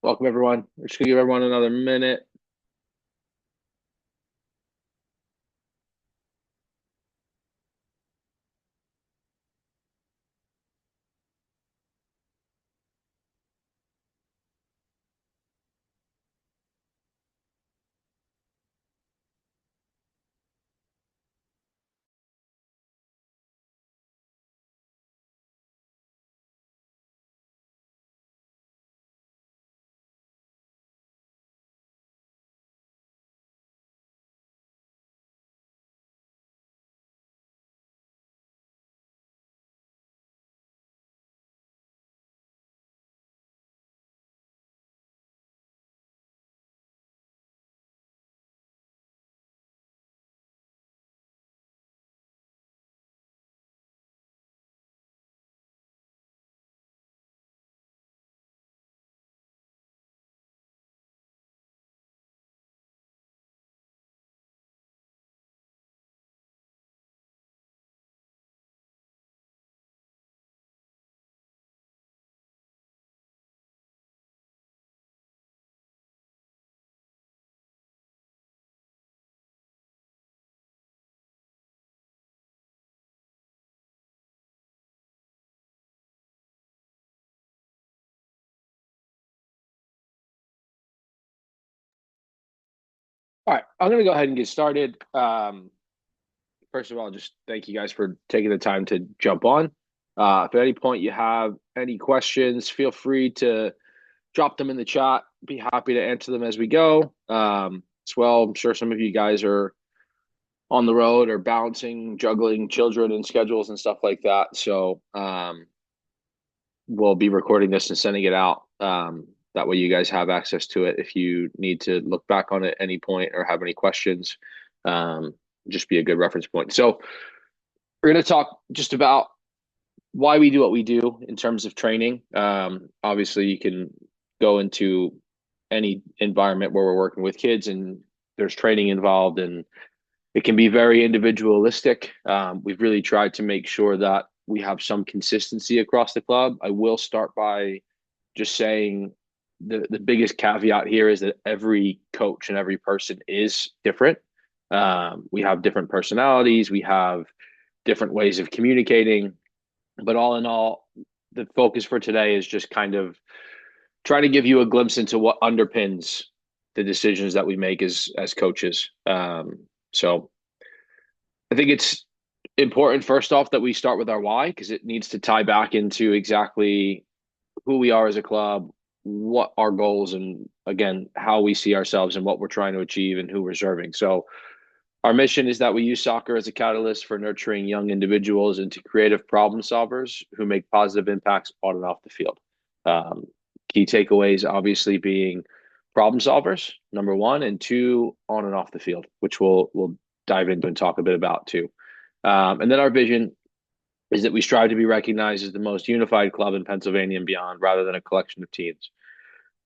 Welcome, everyone. We're just gonna give everyone another minute. All right, I'm gonna go ahead and get started. First of all, just thank you guys for taking the time to jump on. If at any point you have any questions, feel free to drop them in the chat. Be happy to answer them as we go. As well, I'm sure some of you guys are on the road or balancing, juggling children and schedules and stuff like that. So we'll be recording this and sending it out. That way, you guys have access to it if you need to look back on it at any point or have any questions. Um, just be a good reference point. So, we're going to talk just about why we do what we do in terms of training. Obviously, you can go into any environment where we're working with kids and there's training involved, and it can be very individualistic. We've really tried to make sure that we have some consistency across the club. I will start by just saying the biggest caveat here is that every coach and every person is different. We have different personalities, we have different ways of communicating, but all in all, the focus for today is just kind of try to give you a glimpse into what underpins the decisions that we make as coaches. So I think it's important first off that we start with our why because it needs to tie back into exactly who we are as a club, what our goals, and again, how we see ourselves and what we're trying to achieve and who we're serving. So, our mission is that we use soccer as a catalyst for nurturing young individuals into creative problem solvers who make positive impacts on and off the field. Um, Key takeaways, obviously, being problem solvers, number one, and two, on and off the field, which we'll dive into and talk a bit about too. And then our vision is that we strive to be recognized as the most unified club in Pennsylvania and beyond, rather than a collection of teams.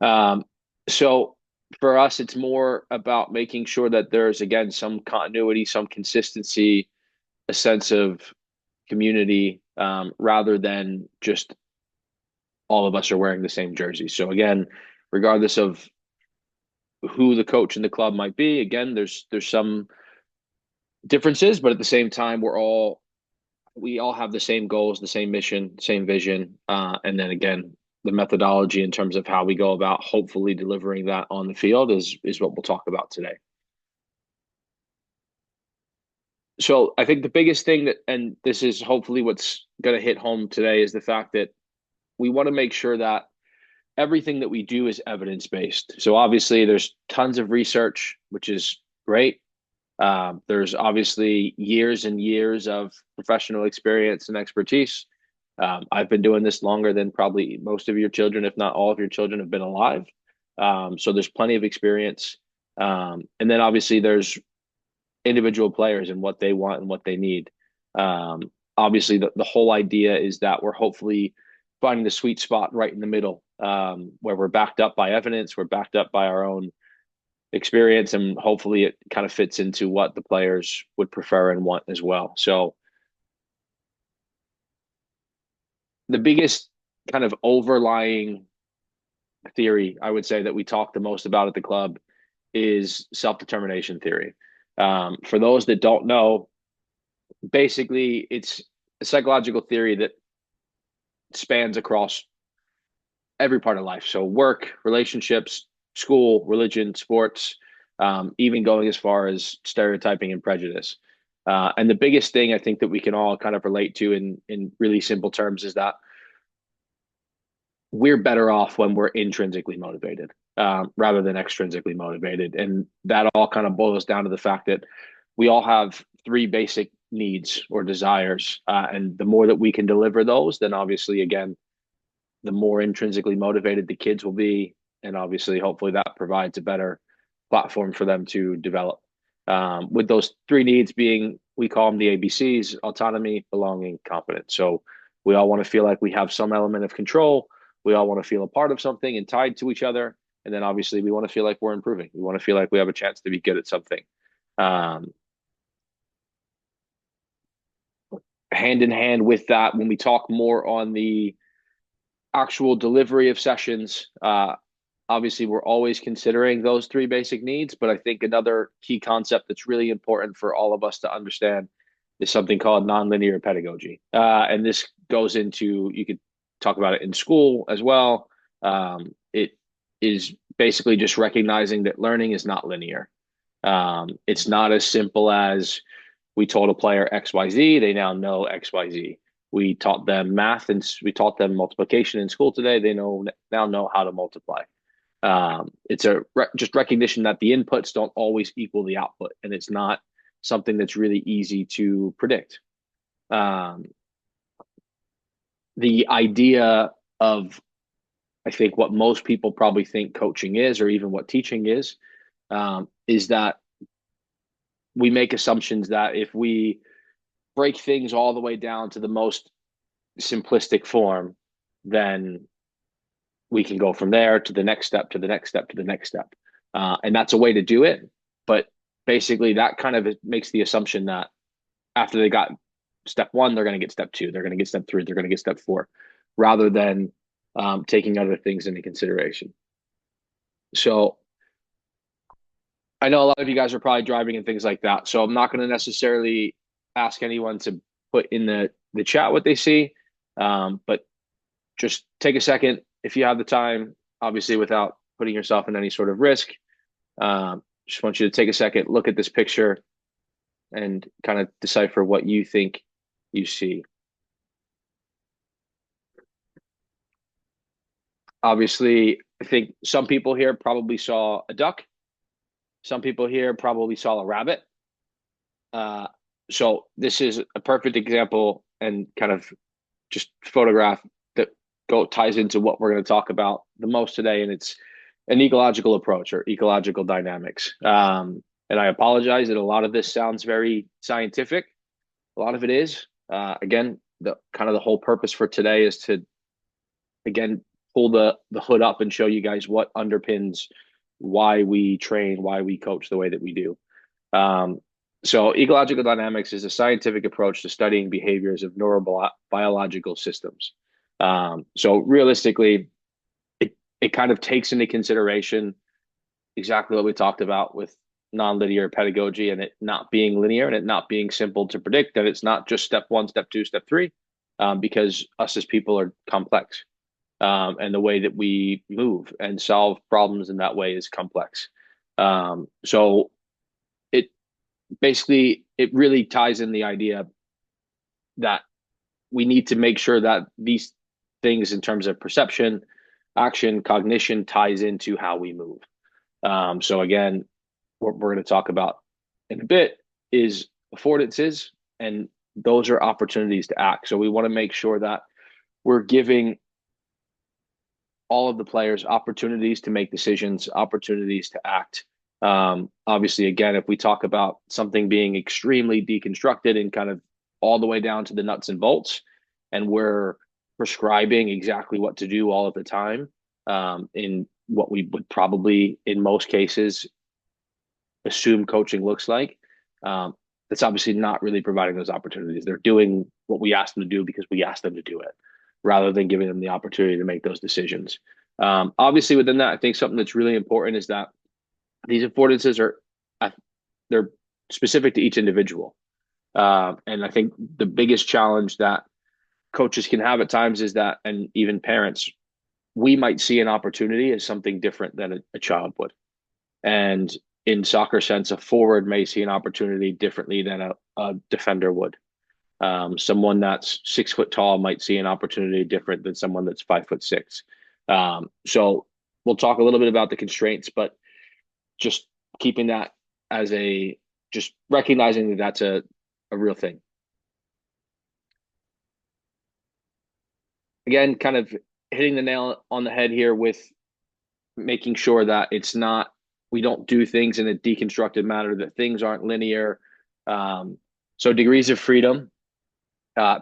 Um, so for us, it's more about making sure that there's again some continuity, some consistency, a sense of community, rather than just all of us are wearing the same jersey. So again, regardless of who the coach in the club might be, again, there's some differences, but at the same time, we all have the same goals, the same mission, same vision, and then again, the methodology in terms of how we go about hopefully delivering that on the field is what we'll talk about today. So I think the biggest thing that, and this is hopefully what's going to hit home today, is the fact that we want to make sure that everything that we do is evidence based. So obviously, there's tons of research, which is great. There's obviously years and years of professional experience and expertise. I've been doing this longer than probably most of your children, if not all of your children, have been alive. So there's plenty of experience. And then obviously there's individual players and what they want and what they need. Obviously, the whole idea is that we're hopefully finding the sweet spot right in the middle, where we're backed up by evidence, we're backed up by our own experience, and hopefully it kind of fits into what the players would prefer and want as well. So the biggest kind of overlying theory I would say that we talk the most about at the club is self-determination theory. For those that don't know, basically it's a psychological theory that spans across every part of life. So work, relationships, school, religion, sports, even going as far as stereotyping and prejudice. And the biggest thing I think that we can all kind of relate to in really simple terms is that we're better off when we're intrinsically motivated rather than extrinsically motivated. And that all kind of boils down to the fact that we all have three basic needs or desires. And the more that we can deliver those, then obviously, again, the more intrinsically motivated the kids will be. And obviously, hopefully, that provides a better platform for them to develop. With those three needs being, we call them the ABCs: autonomy, belonging, competence. So we all want to feel like we have some element of control. We all want to feel a part of something and tied to each other. And then obviously, we want to feel like we're improving. We want to feel like we have a chance to be good at something. Um, Hand in hand with that, when we talk more on the actual delivery of sessions, obviously we're always considering those three basic needs, but I think another key concept that's really important for all of us to understand is something called nonlinear pedagogy. And this goes into, you could talk about it in school as well. It is basically just recognizing that learning is not linear. It's not as simple as we told a player XYZ, they now know XYZ. We taught them math and we taught them multiplication in school today. They now know how to multiply. It's just recognition that the inputs don't always equal the output, and it's not something that's really easy to predict. Um, the idea of, I think, what most people probably think coaching is, or even what teaching is that we make assumptions that if we break things all the way down to the most simplistic form, then we can go from there to the next step, to the next step, to the next step. And that's a way to do it. But basically, that kind of makes the assumption that after they got step one, they're going to get step two, they're going to get step three, they're going to get step four, rather than taking other things into consideration. So I know a lot of you guys are probably driving and things like that. So I'm not going to necessarily ask anyone to put in the chat what they see. But just take a second if you have the time, obviously without putting yourself in any sort of risk. Just want you to take a second, look at this picture, and kind of decipher what you think you see. Obviously, I think some people here probably saw a duck. Some people here probably saw a rabbit. So this is a perfect example and kind of just photograph that ties into what we're going to talk about the most today, and it's an ecological approach or ecological dynamics. And I apologize that a lot of this sounds very scientific. A lot of it is. Again, the kind of the whole purpose for today is to, again, pull the hood up and show you guys what underpins why we train, why we coach the way that we do. So ecological dynamics is a scientific approach to studying behaviors of neurobiological systems. So realistically, it kind of takes into consideration exactly what we talked about with nonlinear pedagogy and it not being linear and it not being simple to predict, that it's not just step one, step two, step three, because us as people are complex. And the way that we move and solve problems in that way is complex. So it basically, it really ties in the idea that we need to make sure that these things in terms of perception, action, cognition ties into how we move. So again, what we're going to talk about in a bit is affordances, and those are opportunities to act. So we want to make sure that we're giving all of the players opportunities to make decisions, opportunities to act. Obviously, again, if we talk about something being extremely deconstructed and kind of all the way down to the nuts and bolts, and we're prescribing exactly what to do all of the time, in what we would probably, in most cases, assume coaching looks like, that's obviously not really providing those opportunities. They're doing what we asked them to do because we asked them to do it, rather than giving them the opportunity to make those decisions. Obviously, within that, I think something that's really important is that these affordances are they're specific to each individual. And I think the biggest challenge that coaches can have at times is that, and even parents, we might see an opportunity as something different than a child would. And in soccer sense, a forward may see an opportunity differently than a defender would. Someone that's 6 foot tall might see an opportunity different than someone that's 5'6". So we'll talk a little bit about the constraints, but just keeping that as just recognizing that that's a real thing. Again, kind of hitting the nail on the head here with making sure that we don't do things in a deconstructed manner, that things aren't linear. So degrees of freedom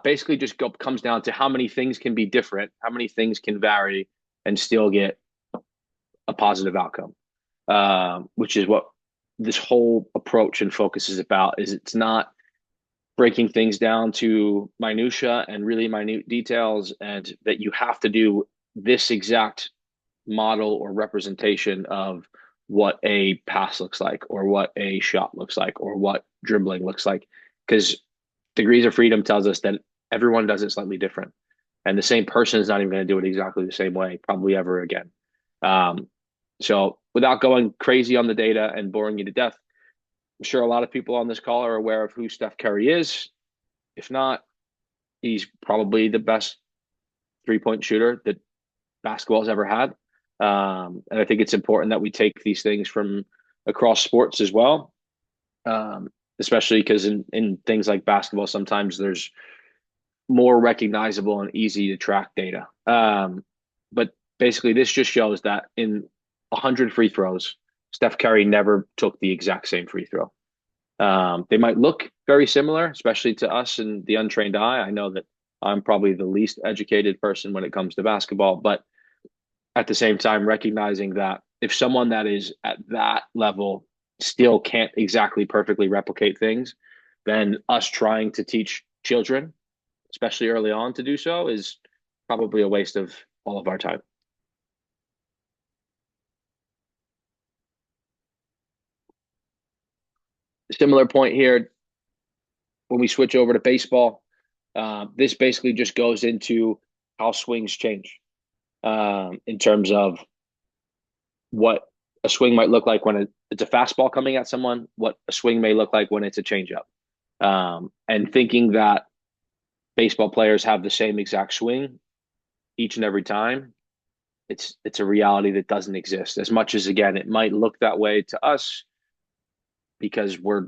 basically just comes down to how many things can be different, how many things can vary and still get a positive outcome, which is what this whole approach and focus is about. Is it's not breaking things down to minutia and really minute details, and that you have to do this exact model or representation of what a pass looks like, or what a shot looks like, or what dribbling looks like. Because degrees of freedom tells us that everyone does it slightly different. And the same person is not even going to do it exactly the same way, probably ever again. So without going crazy on the data and boring you to death, I'm sure a lot of people on this call are aware of who Steph Curry is. If not, he's probably the best 3-point shooter that basketball's ever had. And I think it's important that we take these things from across sports as well, especially because in things like basketball, sometimes there's more recognizable and easy to track data. But basically, this just shows that in 100 free throws, Steph Curry never took the exact same free throw. They might look very similar, especially to us and the untrained eye. I know that I'm probably the least educated person when it comes to basketball, but at the same time, recognizing that if someone that is at that level still can't exactly perfectly replicate things, then us trying to teach children, especially early on, to do so is probably a waste of all of our time. Similar point here when we switch over to baseball. This basically just goes into how swings change in terms of what a swing might look like when it's a fastball coming at someone, what a swing may look like when it's a changeup. And thinking that baseball players have the same exact swing each and every time, it's a reality that doesn't exist. As much as, again, it might look that way to us because we're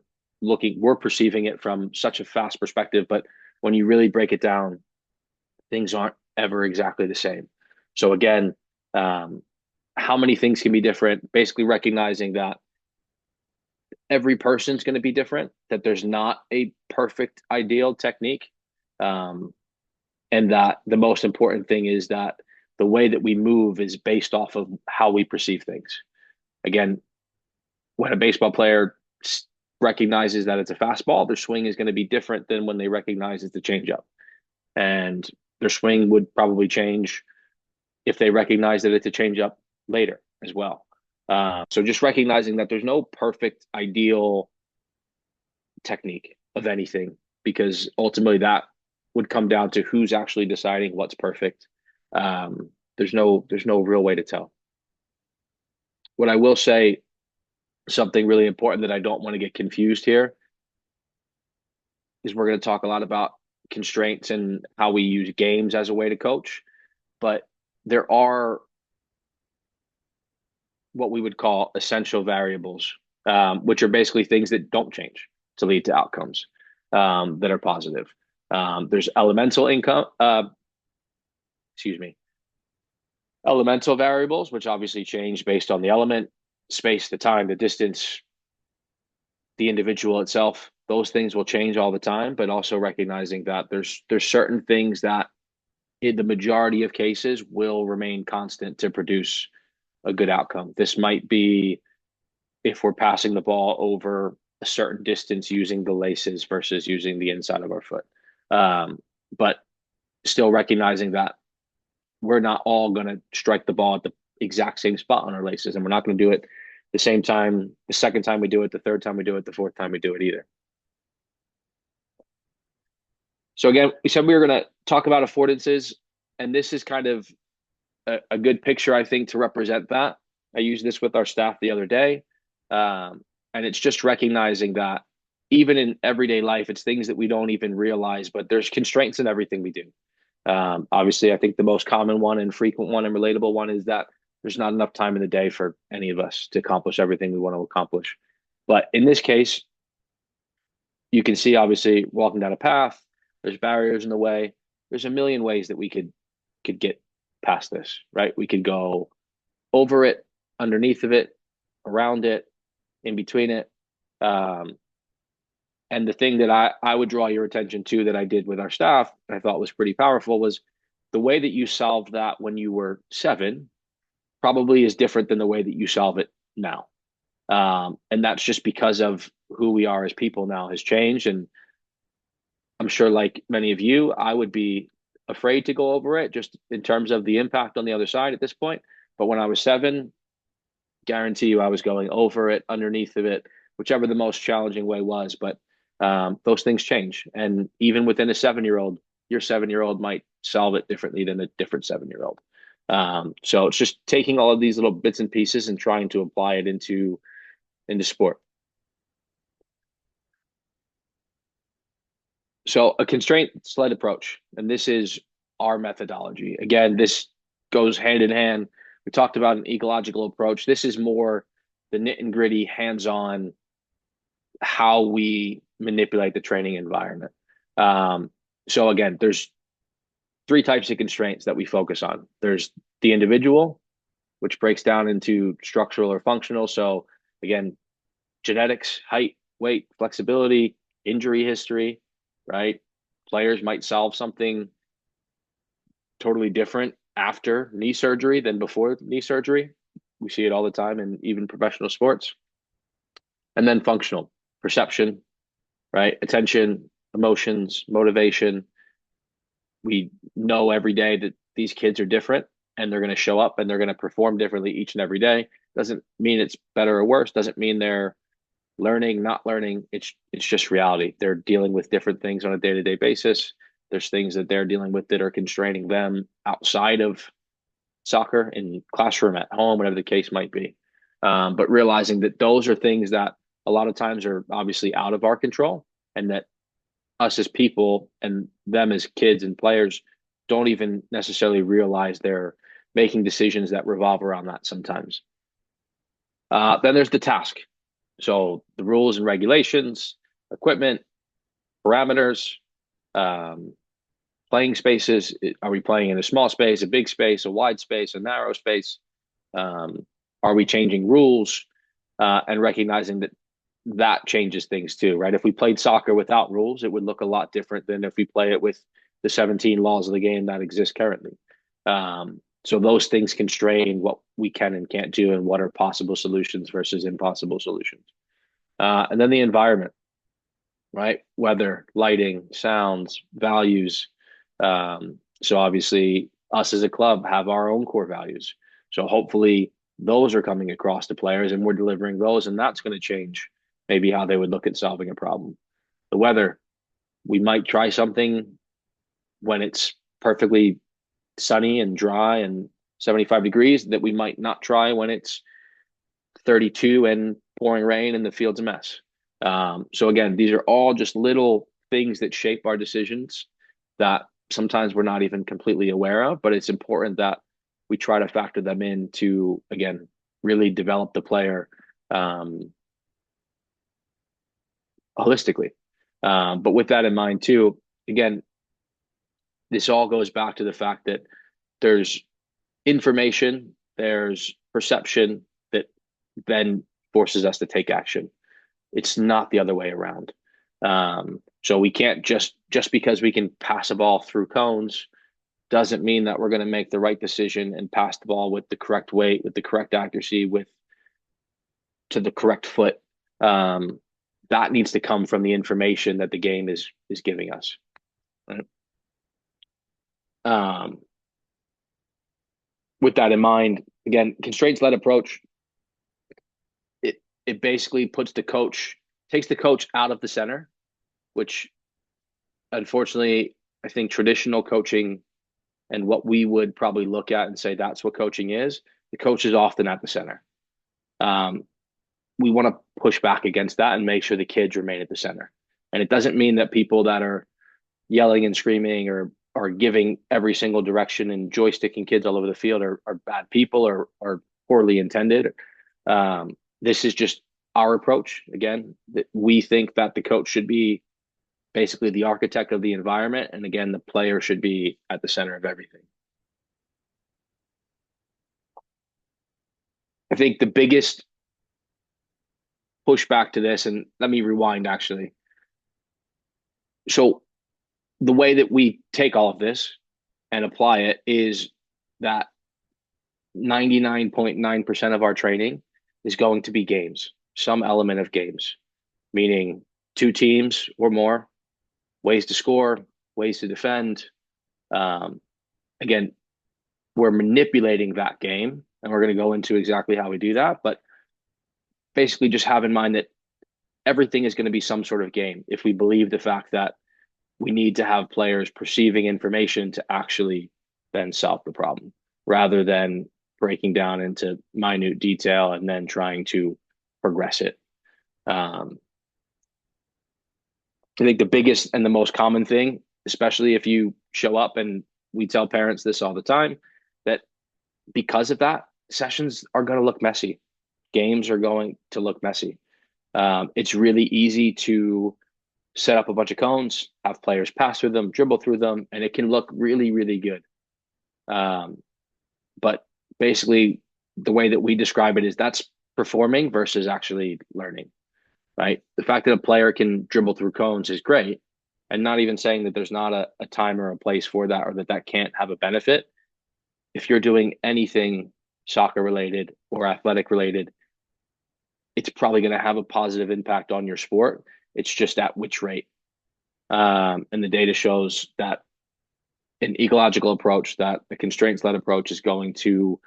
perceiving it from such a fast perspective, but when you really break it down, things aren't ever exactly the same. So again, how many things can be different? Basically recognizing that every person's going to be different, that there's not a perfect ideal technique. And that the most important thing is that the way that we move is based off of how we perceive things. Again, when a baseball player recognizes that it's a fastball, their swing is going to be different than when they recognize it's a changeup. And their swing would probably change if they recognize that it's a changeup later as well. So just recognizing that there's no perfect ideal technique of anything, because ultimately that would come down to who's actually deciding what's perfect. There's no real way to tell. What I will say, something really important that I don't want to get confused here, is we're going to talk a lot about constraints and how we use games as a way to coach, but there are what we would call essential variables, which are basically things that don't change to lead to outcomes that are positive. There's elemental variables, which obviously change based on the element, space, the time, the distance, the individual itself. Those things will change all the time, but also recognizing that there's certain things that in the majority of cases will remain constant to produce a good outcome. This might be if we're passing the ball over a certain distance using the laces versus using the inside of our foot. But still recognizing that we're not all going to strike the ball at the exact same spot on our laces, and we're not going to do it the same time, the second time we do it, the third time we do it, the fourth time we do it either. So again, we said we were going to talk about affordances, and this is kind of a good picture, I think, to represent that. I used this with our staff the other day, and it's just recognizing that even in everyday life, it's things that we don't even realize, but there's constraints in everything we do. Obviously, I think the most common one and frequent one and relatable one is that there's not enough time in the day for any of us to accomplish everything we want to accomplish. But in this case, you can see obviously walking down a path, there's barriers in the way. There's a million ways that we could get past this, right? We could go over it, underneath of it, around it, in between it. Um, and the thing that I would draw your attention to that I did with our staff, I thought was pretty powerful, was the way that you solved that when you were 7 probably is different than the way that you solve it now. And that's just because of who we are as people now has changed. And I'm sure, like many of you, I would be afraid to go over it just in terms of the impact on the other side at this point. But when I was 7, guarantee you I was going over it, underneath of it, whichever the most challenging way was. But those things change. And even within a 7-year-old, your 7-year-old might solve it differently than a different 7-year-old. So it's just taking all of these little bits and pieces and trying to apply it into sport. So a constraint-led approach, and this is our methodology. Again, this goes hand in hand. We talked about an ecological approach. This is more the nit and gritty, hands-on, how we manipulate the training environment. So again, there's 3 types of constraints that we focus on. There's the individual, which breaks down into structural or functional. So again, genetics, height, weight, flexibility, injury history, right? Players might solve something totally different after knee surgery than before knee surgery. We see it all the time in even professional sports. And then functional, perception, right? Attention, emotions, motivation. We know every day that these kids are different and they're going to show up and they're going to perform differently each and every day. Doesn't mean it's better or worse. Doesn't mean they're learning, not learning. It's just reality. They're dealing with different things on a day-to-day basis. There's things that they're dealing with that are constraining them outside of soccer, in classroom, at home, whatever the case might be. But realizing that those are things that a lot of times are obviously out of our control, and that us as people and them as kids and players don't even necessarily realize they're making decisions that revolve around that sometimes. Then there's the task. So the rules and regulations, equipment, parameters, um, playing spaces. Are we playing in a small space, a big space, a wide space, a narrow space? Are we changing rules and recognizing that that changes things too, right? If we played soccer without rules, it would look a lot different than if we play it with the 17 laws of the game that exist currently. So those things constrain what we can and can't do and what are possible solutions versus impossible solutions. And then the environment, right? Weather, lighting, sounds, values. So obviously, us as a club have our own core values. So hopefully, those are coming across to players, and we're delivering those, and that's going to change maybe how they would look at solving a problem. The weather, we might try something when it's perfectly sunny and dry and 75 degrees that we might not try when it's 32 and pouring rain and the field's a mess. So again, these are all just little things that shape our decisions that sometimes we're not even completely aware of, but it's important that we try to factor them in to, again, really develop the player holistically. But with that in mind too, again, this all goes back to the fact that there's information, there's perception that then forces us to take action. It's not the other way around. So we can't just because we can pass a ball through cones doesn't mean that we're going to make the right decision and pass the ball with the correct weight, with the correct accuracy, with to the correct foot. That needs to come from the information that the game is giving us. Right? with that in mind, again, constraints led approach, it basically takes the coach out of the center, which unfortunately, I think traditional coaching and what we would probably look at and say that's what coaching is, the coach is often at the center. Um, we want to push back against that and make sure the kids remain at the center. And it doesn't mean that people that are yelling and screaming or are giving every single direction and joysticking kids all over the field are bad people or are poorly intended. This is just our approach. Again, that we think that the coach should be basically the architect of the environment. And again, the player should be at the center of everything. I think the biggest pushback to this, and let me rewind actually. So the way that we take all of this and apply it is that 99.9% of our training is going to be games, some element of games, meaning two teams or more, ways to score, ways to defend. Um, Again, we're manipulating that game, and we're going to go into exactly how we do that. But basically, just have in mind that everything is going to be some sort of game if we believe the fact that we need to have players perceiving information to actually then solve the problem rather than breaking down into minute detail and then trying to progress it. Um, I think the biggest and the most common thing, especially if you show up, and we tell parents this all the time, that because of that, sessions are going to look messy. Games are going to look messy. It's really easy to set up a bunch of cones, have players pass through them, dribble through them, and it can look really, really good. Um, but basically, the way that we describe it is that's performing versus actually learning, right? The fact that a player can dribble through cones is great. And not even saying that there's not a time or a place for that or that that can't have a benefit. If you're doing anything soccer related or athletic related, it's probably going to have a positive impact on your sport. It's just at which rate. And the data shows that an ecological approach, that a constraints led approach is going to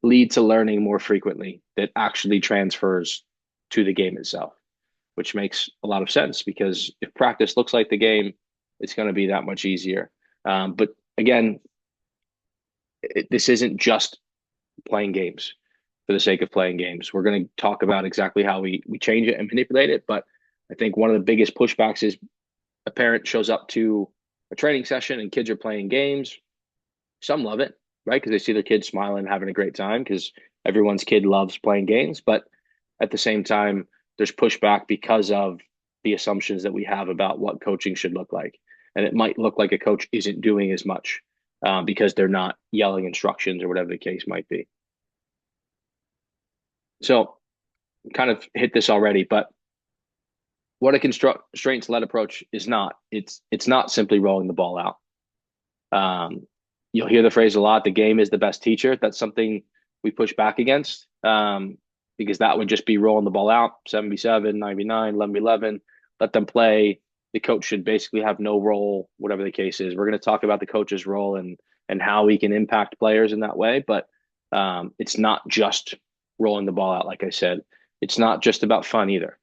lead to learning more frequently that actually transfers to the game itself, which makes a lot of sense because if practice looks like the game, it's going to be that much easier. But again, this isn't just playing games for the sake of playing games. We're going to talk about exactly how we change it and manipulate it. But I think one of the biggest pushbacks is a parent shows up to a training session and kids are playing games. Some love it, right? Because they see their kids smiling, having a great time because everyone's kid loves playing games. But at the same time, there's pushback because of the assumptions that we have about what coaching should look like. And it might look like a coach isn't doing as much because they're not yelling instructions or whatever the case might be. So kind of hit this already, but what a constraints led approach is not. It's not simply rolling the ball out. You'll hear the phrase a lot, the game is the best teacher. That's something we push back against because that would just be rolling the ball out, 77, 99, 11, 11, let them play. The coach should basically have no role, whatever the case is. We're going to talk about the coach's role and how he can impact players in that way, but it's not just rolling the ball out, like I said. It's not just about fun either.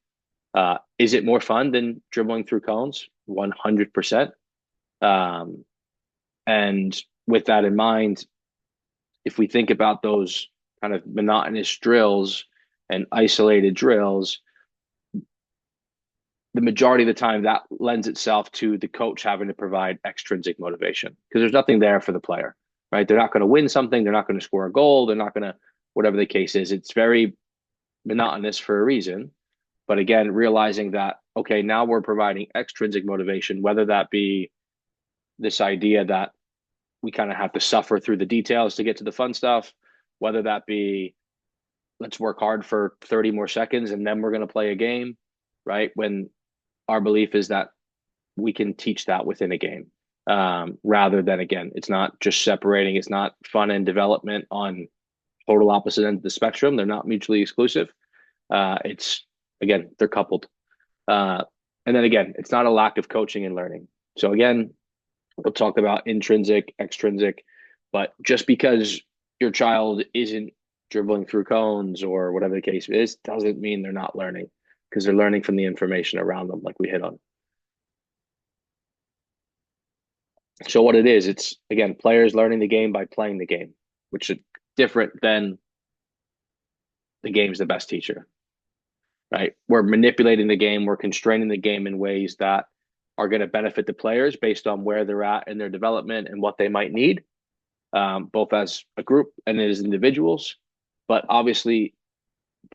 Is it more fun than dribbling through cones? 100%. And with that in mind, if we think about those kind of monotonous drills and isolated drills, the majority of the time that lends itself to the coach having to provide extrinsic motivation because there's nothing there for the player, right? They're not going to win something. They're not going to score a goal. They're not going to, whatever the case is. It's very monotonous for a reason. But again, realizing that, okay, now we're providing extrinsic motivation, whether that be this idea that we kind of have to suffer through the details to get to the fun stuff, whether that be let's work hard for 30 more seconds and then we're going to play a game, right? When our belief is that we can teach that within a game rather than, again, it's not just separating, it's not fun and development on total opposite ends of the spectrum. They're not mutually exclusive. It's, again, they're coupled. And then again, it's not a lack of coaching and learning. So again, we'll talk about intrinsic, extrinsic, but just because your child isn't dribbling through cones or whatever the case is, doesn't mean they're not learning, because they're learning from the information around them, like we hit on. So what it is, it's again players learning the game by playing the game, which is different than the game's the best teacher, right? We're manipulating the game, we're constraining the game in ways that are going to benefit the players based on where they're at in their development and what they might need, both as a group and as individuals. But obviously,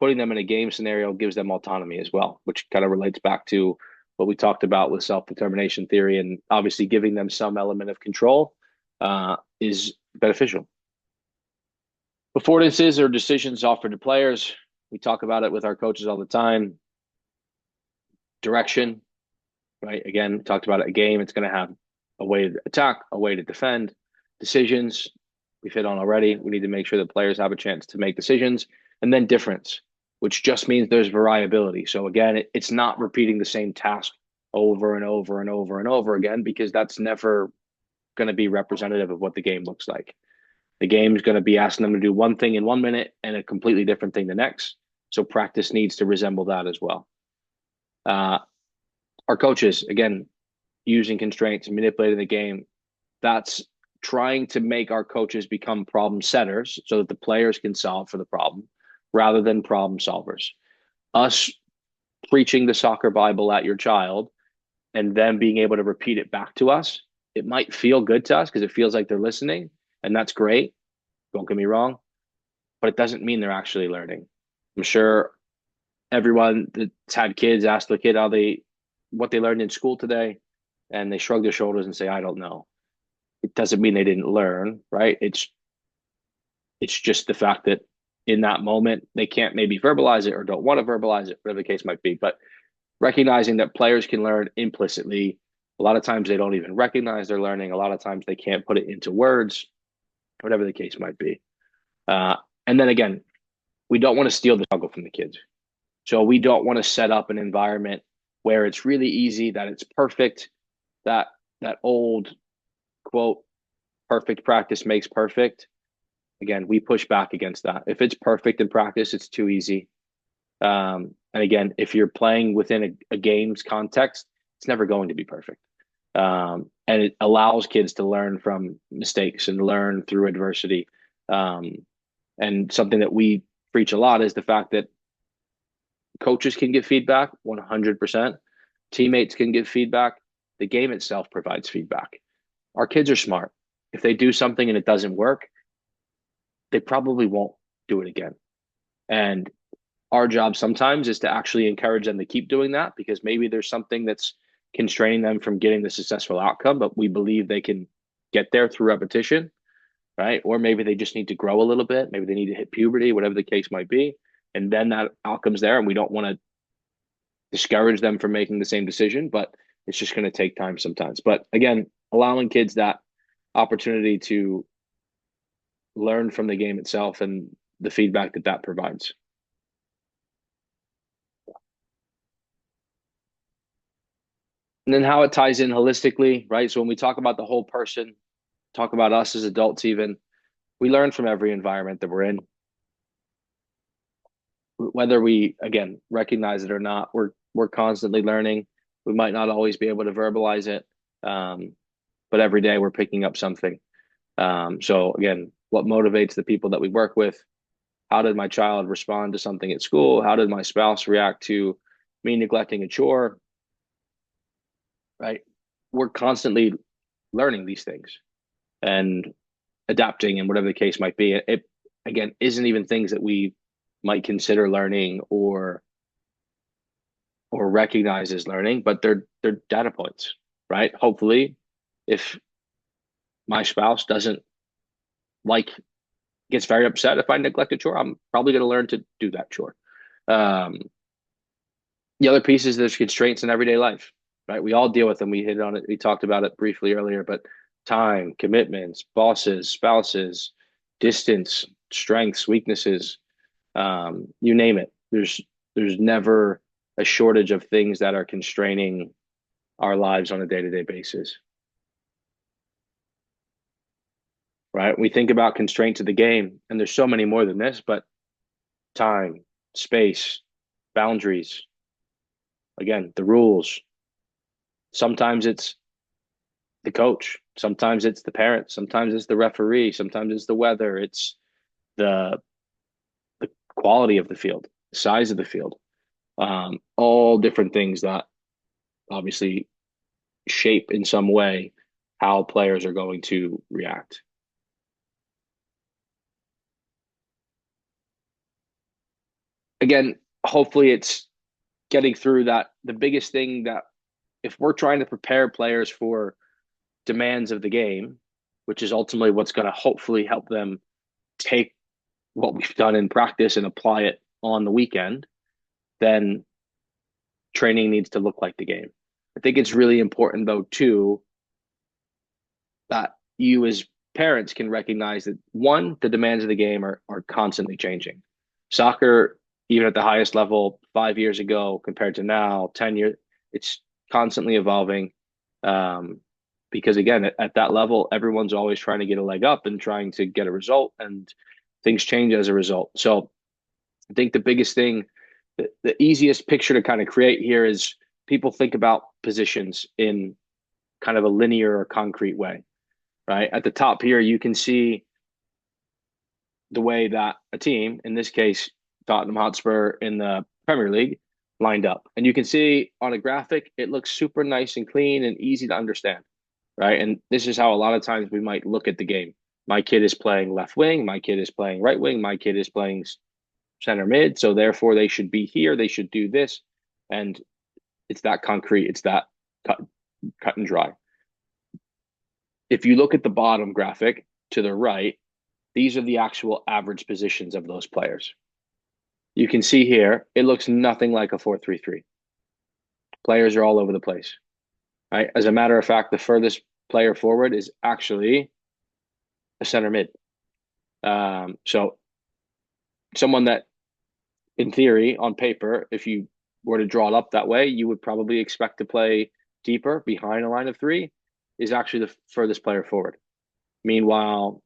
putting them in a game scenario gives them autonomy as well, which kind of relates back to what we talked about with self-determination theory, and obviously giving them some element of control is beneficial. Affordances or decisions offered to players, we talk about it with our coaches all the time. Direction, right? Again, we talked about it, a game, it's going to have a way to attack, a way to defend. Decisions, we've hit on already. We need to make sure that players have a chance to make decisions. And then difference, which just means there's variability. So again, it's not repeating the same task over and over and over and over again, because that's never going to be representative of what the game looks like. The game is going to be asking them to do one thing in 1 minute and a completely different thing the next. So practice needs to resemble that as well. Our coaches, again, using constraints and manipulating the game, that's trying to make our coaches become problem setters so that the players can solve for the problem rather than problem solvers. Us preaching the soccer Bible at your child and them being able to repeat it back to us, it might feel good to us because it feels like they're listening, and that's great. Don't get me wrong, but it doesn't mean they're actually learning. I'm sure everyone that's had kids ask the kid what they learned in school today, and they shrug their shoulders and say, I don't know. It doesn't mean they didn't learn, right? It's just the fact that in that moment they can't maybe verbalize it or don't want to verbalize it, whatever the case might be. But recognizing that players can learn implicitly. A lot of times they don't even recognize they're learning. A lot of times they can't put it into words, whatever the case might be. And then again, we don't want to steal the struggle from the kids. So we don't want to set up an environment where it's really easy, that it's perfect, that old quote, perfect practice makes perfect. Again, we push back against that. If it's perfect in practice, it's too easy. And again, if you're playing within a game's context, it's never going to be perfect. And it allows kids to learn from mistakes and learn through adversity. And something that we preach a lot is the fact that coaches can give feedback 100%. Teammates can give feedback. The game itself provides feedback. Our kids are smart. If they do something and it doesn't work, they probably won't do it again. And our job sometimes is to actually encourage them to keep doing that, because maybe there's something that's constraining them from getting the successful outcome, but we believe they can get there through repetition, right? Or maybe they just need to grow a little bit. Maybe they need to hit puberty, whatever the case might be. And then that outcome's there, and we don't want to discourage them from making the same decision, but it's just going to take time sometimes. But again, allowing kids that opportunity to learn from the game itself and the feedback that that provides. And then how it ties in holistically, right? So when we talk about the whole person, talk about us as adults, even, we learn from every environment that we're in. Whether we, again, recognize it or not, we're constantly learning. We might not always be able to verbalize it, but every day we're picking up something. So again, what motivates the people that we work with? How did my child respond to something at school? How did my spouse react to me neglecting a chore? Right? We're constantly learning these things and adapting, and whatever the case might be. It again isn't even things that we might consider learning or recognize as learning, but they're data points, right? Hopefully, if my spouse doesn't like gets very upset if I neglect a chore, I'm probably going to learn to do that chore. Um, the other piece is there's constraints in everyday life, right? We all deal with them. We hit on it. We talked about it briefly earlier, but time, commitments, bosses, spouses, distance, strengths, weaknesses, you name it. There's never a shortage of things that are constraining our lives on a day-to-day basis. right? We think about constraints of the game, and there's so many more than this, but time, space, boundaries, again, the rules. Sometimes it's the coach, sometimes it's the parents, sometimes it's the referee, sometimes it's the weather, it's the the quality of the field, the size of the field, all different things that obviously shape in some way how players are going to react. Again, hopefully it's getting through that. The biggest thing that if we're trying to prepare players for demands of the game, which is ultimately what's going to hopefully help them take what we've done in practice and apply it on the weekend, then training needs to look like the game. I think it's really important, though, too, that you as parents can recognize that one, the demands of the game are constantly changing. Soccer, even at the highest level 5 years ago compared to now, 10 years, it's constantly evolving. Um, because again, at that level, everyone's always trying to get a leg up and trying to get a result, and things change as a result. So I think the biggest thing, the easiest picture to kind of create here is people think about positions in kind of a linear or concrete way, right? At the top here, you can see the way that a team, in this case, Tottenham Hotspur in the Premier League, lined up. And you can see on a graphic, it looks super nice and clean and easy to understand, right? And this is how a lot of times we might look at the game. My kid is playing left wing, my kid is playing right wing, my kid is playing center mid. So therefore, they should be here, they should do this. And it's that concrete, it's that cut, cut and dry. If you look at the bottom graphic to the right, these are the actual average positions of those players. You can see here, it looks nothing like a 4-3-3. Players are all over the place. Right? As a matter of fact, the furthest player forward is actually a center mid. So someone that, in theory, on paper, if you were to draw it up that way, you would probably expect to play deeper behind a line of three, is actually the furthest player forward. Meanwhile,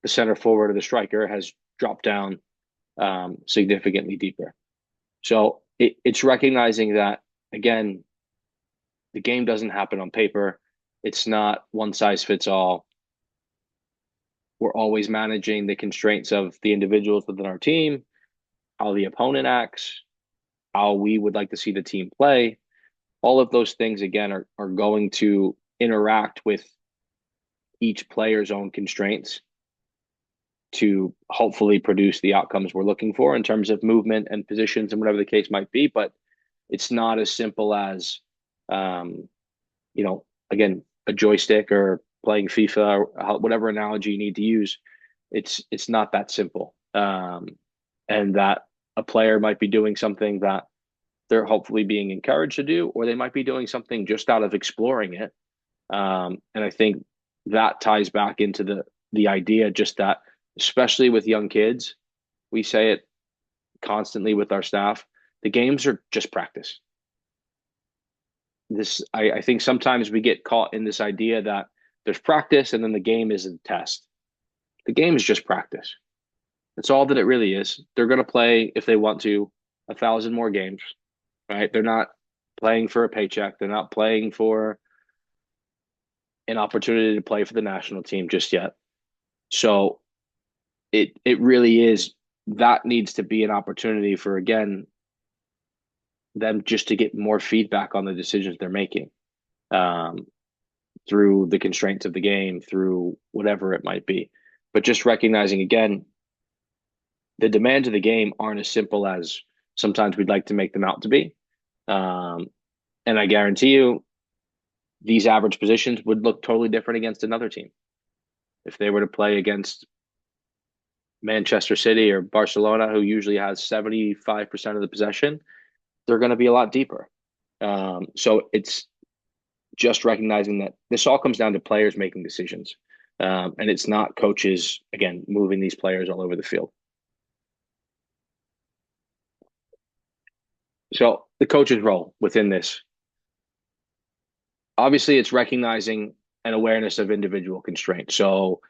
the center forward of the striker has dropped down significantly deeper. So it's recognizing that, again, the game doesn't happen on paper. It's not one size fits all. We're always managing the constraints of the individuals within our team, how the opponent acts, how we would like to see the team play. All of those things, again, are going to interact with each player's own constraints to hopefully produce the outcomes we're looking for in terms of movement and positions and whatever the case might be. But it's not as simple as, um, again, a joystick or playing FIFA or whatever analogy you need to use. It's not that simple. And that a player might be doing something that they're hopefully being encouraged to do, or they might be doing something just out of exploring it. And I think that ties back into the idea just that, especially with young kids, we say it constantly with our staff, the games are just practice. I think sometimes we get caught in this idea that there's practice and then the game is a test. The game is just practice. That's all that it really is. They're going to play, if they want to, 1,000 more games, right? They're not playing for a paycheck. They're not playing for an opportunity to play for the national team just yet. So it really is, that needs to be an opportunity for, again, them just to get more feedback on the decisions they're making, um, through the constraints of the game, through whatever it might be. But just recognizing, again, the demands of the game aren't as simple as sometimes we'd like to make them out to be. Um, and I guarantee you, these average positions would look totally different against another team. If they were to play against Manchester City or Barcelona, who usually has 75% of the possession, they're going to be a lot deeper. So it's just recognizing that this all comes down to players making decisions. And it's not coaches, again, moving these players all over the field. So the coach's role within this, obviously, it's recognizing an awareness of individual constraint. So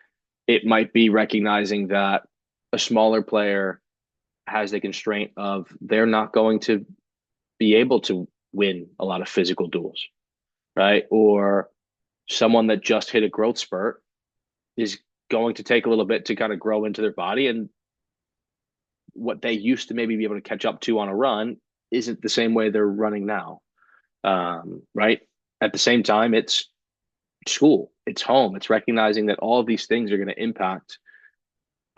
It might be recognizing that a smaller player has the constraint of they're not going to be able to win a lot of physical duels, right? Or someone that just hit a growth spurt is going to take a little bit to kind of grow into their body. And what they used to maybe be able to catch up to on a run isn't the same way they're running now. Right. At the same time, it's school, it's home, it's recognizing that all of these things are going to impact